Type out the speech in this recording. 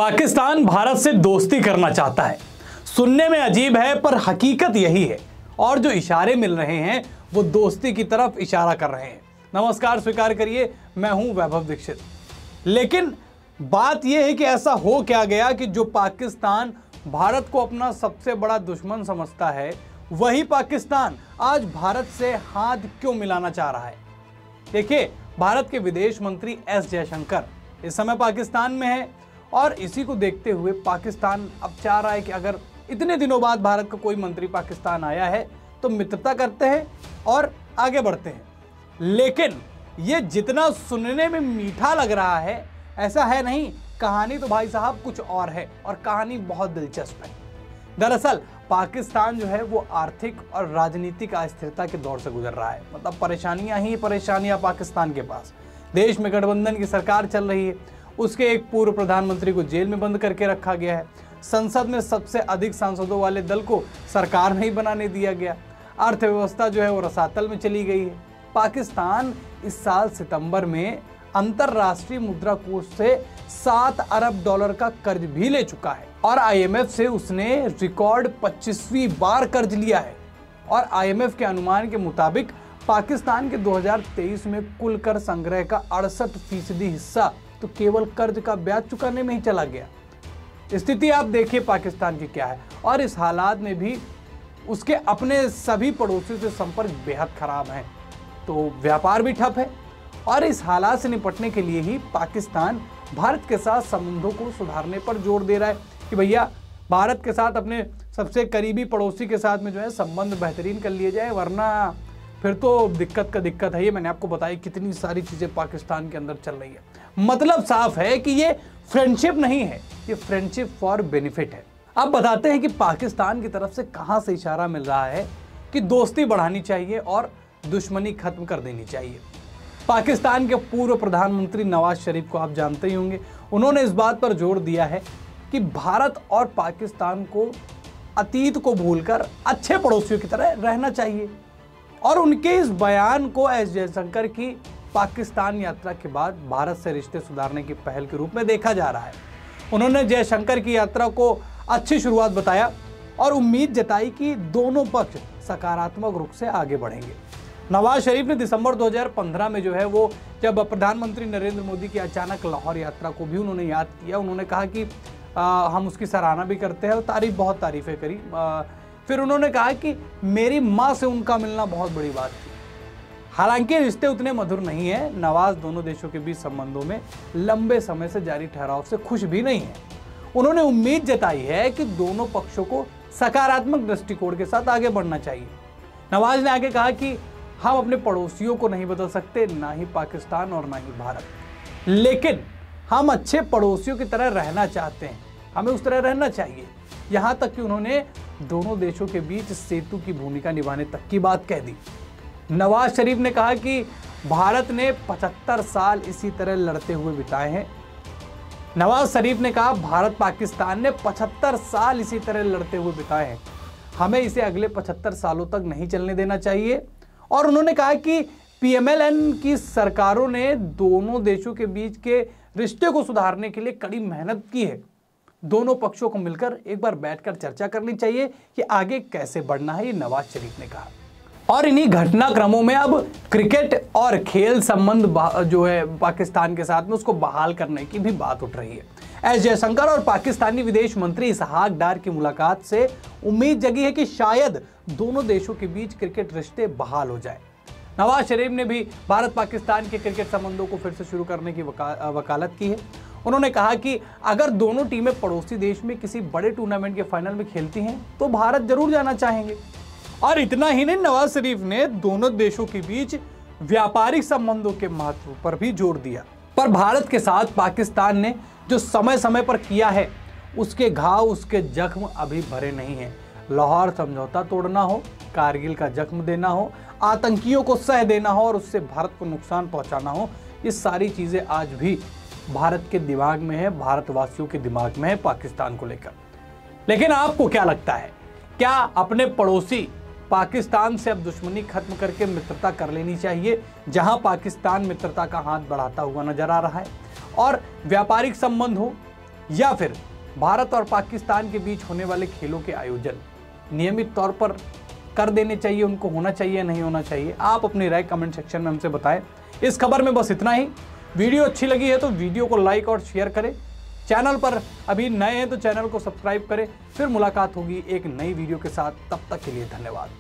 पाकिस्तान भारत से दोस्ती करना चाहता है। सुनने में अजीब है पर हकीकत यही है और जो इशारे मिल रहे हैं वो दोस्ती की तरफ इशारा कर रहे हैं। नमस्कार, स्वीकार करिए, मैं हूं वैभव दीक्षित। लेकिन बात यह है कि ऐसा हो क्या गया कि जो पाकिस्तान भारत को अपना सबसे बड़ा दुश्मन समझता है, वही पाकिस्तान आज भारत से हाथ क्यों मिलाना चाह रहा है। देखिए, भारत के विदेश मंत्री एस जयशंकर इस समय पाकिस्तान में है और इसी को देखते हुए पाकिस्तान अब चाह रहा है कि अगर इतने दिनों बाद भारत का कोई मंत्री पाकिस्तान आया है तो मित्रता करते हैं और आगे बढ़ते हैं। लेकिन ये जितना सुनने में मीठा लग रहा है ऐसा है नहीं। कहानी तो भाई साहब कुछ और है और कहानी बहुत दिलचस्प है। दरअसल पाकिस्तान जो है वो आर्थिक और राजनीतिक अस्थिरता के दौर से गुजर रहा है। मतलब परेशानियां ही परेशानियां पाकिस्तान के पास। देश में गठबंधन की सरकार चल रही है, उसके एक पूर्व प्रधानमंत्री को जेल में बंद करके रखा गया है। संसद में सबसे अधिक सांसदों वाले दल को सरकार नहीं बनाने दिया गया। अर्थव्यवस्था जो है वो रसातल में चली गई है। पाकिस्तान इस साल सितंबर में अंतरराष्ट्रीय मुद्रा कोष से 7 अरब डॉलर का कर्ज भी ले चुका है और आईएमएफ से उसने रिकॉर्ड 25वीं बार कर्ज लिया है। और आईएमएफ के अनुमान के मुताबिक पाकिस्तान के 2023 में कुल कर संग्रह का 68% हिस्सा तो केवल कर्ज का ब्याज चुकाने में ही चला गया। स्थिति आप देखिए पाकिस्तान की क्या है। और इस हालात में भी उसके अपने सभी पड़ोसियों से संपर्क बेहद खराब है, तो व्यापार भी ठप है। और इस हालात से निपटने के लिए ही पाकिस्तान भारत के साथ संबंधों को सुधारने पर जोर दे रहा है कि भैया भारत के साथ अपने सबसे करीबी पड़ोसी के साथ में जो है संबंध बेहतरीन कर लिए जाए, वरना फिर तो दिक्कत का दिक्कत है। ये मैंने आपको बताई कितनी सारी चीजें पाकिस्तान के अंदर चल रही है। मतलब साफ है कि ये फ्रेंडशिप नहीं है, ये फ्रेंडशिप फॉर बेनिफिट है। अब बताते हैं कि पाकिस्तान की तरफ से कहां से इशारा मिल रहा है कि दोस्ती बढ़ानी चाहिए और दुश्मनी खत्म कर देनी चाहिए। पाकिस्तान के पूर्व प्रधानमंत्री नवाज शरीफ को आप जानते ही होंगे। उन्होंने इस बात पर जोर दिया है कि भारत और पाकिस्तान को अतीत को भूलकर अच्छे पड़ोसियों की तरह रहना चाहिए। और उनके इस बयान को एस जयशंकर की पाकिस्तान यात्रा के बाद भारत से रिश्ते सुधारने की पहल के रूप में देखा जा रहा है। उन्होंने जयशंकर की यात्रा को अच्छी शुरुआत बताया और उम्मीद जताई कि दोनों पक्ष सकारात्मक रूप से आगे बढ़ेंगे। नवाज शरीफ ने दिसंबर 2015 में जो है वो जब प्रधानमंत्री नरेंद्र मोदी की अचानक लाहौर यात्रा को भी उन्होंने याद किया। उन्होंने कहा कि हम उसकी सराहना भी करते हैं और बहुत तारीफें करी। फिर उन्होंने कहा कि मेरी माँ से उनका मिलना बहुत बड़ी बात थी। हालांकि रिश्ते उतने मधुर नहीं है। नवाज दोनों देशों के बीच संबंधों में लंबे समय से जारी ठहराव से खुश भी नहीं है। उन्होंने उम्मीद जताई है कि दोनों पक्षों को सकारात्मक दृष्टिकोण के साथ आगे बढ़ना चाहिए। नवाज ने आगे कहा कि हम अपने पड़ोसियों को नहीं बदल सकते, ना ही पाकिस्तान और ना ही भारत, लेकिन हम अच्छे पड़ोसियों की तरह रहना चाहते हैं। हमें उस तरह रहना चाहिए। यहां तक कि उन्होंने दोनों देशों के बीच सेतु की भूमिका निभाने तक की बात कह दी। नवाज शरीफ ने कहा कि भारत ने 75 साल इसी तरह लड़ते हुए बिताए हैं। नवाज शरीफ ने कहा भारत पाकिस्तान ने 75 साल इसी तरह लड़ते हुए बिताए हैं, हमें इसे अगले 75 सालों तक नहीं चलने देना चाहिए। और उन्होंने कहा कि पीएमएलएन की सरकारों ने दोनों देशों के बीच के रिश्ते को सुधारने के लिए कड़ी मेहनत की है। दोनों पक्षों को मिलकर एक बार बैठकर चर्चा करनी चाहिए कि आगे कैसे बढ़ना है, ये नवाज शरीफ ने कहा। और इन्हीं घटनाक्रमों में अब क्रिकेट और खेल संबंध जो है पाकिस्तान के साथ में उसको बहाल करने की भी बात उठ रही है। एस जयशंकर और पाकिस्तानी विदेश मंत्री इसहाक डार की मुलाकात से उम्मीद जगी है कि शायद दोनों देशों के बीच क्रिकेट रिश्ते बहाल हो जाए। नवाज शरीफ ने भी भारत पाकिस्तान के क्रिकेट संबंधों को फिर से शुरू करने की वकालत की है। उन्होंने कहा कि अगर दोनों टीमें पड़ोसी देश में किसी बड़े टूर्नामेंट के फाइनल में खेलती हैं तो भारत जरूर जाना चाहेंगे। और इतना ही नहीं, नवाज शरीफ ने दोनों देशों के बीच व्यापारिक संबंधों के महत्व पर भी जोर दिया। पर भारत के साथ पाकिस्तान ने जो समय समय पर किया है उसके घाव, उसके जख्म अभी भरे नहीं हैं। लाहौर समझौता तोड़ना हो, कारगिल का जख्म देना हो, आतंकियों को सह देना हो और उससे भारत को नुकसान पहुंचाना हो, ये सारी चीजें आज भी भारत के दिमाग में है, भारतवासियों के दिमाग में है पाकिस्तान को लेकर। लेकिन आपको क्या लगता है, क्या अपने पड़ोसी पाकिस्तान से अब दुश्मनी खत्म करके मित्रता कर लेनी चाहिए, जहां पाकिस्तान मित्रता का हाथ बढ़ाता हुआ नजर आ रहा है? और व्यापारिक संबंध हो या फिर भारत और पाकिस्तान के बीच होने वाले खेलों के आयोजन नियमित तौर पर कर देने चाहिए, उनको होना चाहिए नहीं होना चाहिए? आप अपनी राय कमेंट सेक्शन में हमसे बताएं। इस खबर में बस इतना ही। वीडियो अच्छी लगी है तो वीडियो को लाइक और शेयर करें। चैनल पर अभी नए हैं तो चैनल को सब्सक्राइब करें। फिर मुलाकात होगी एक नई वीडियो के साथ, तब तक के लिए धन्यवाद।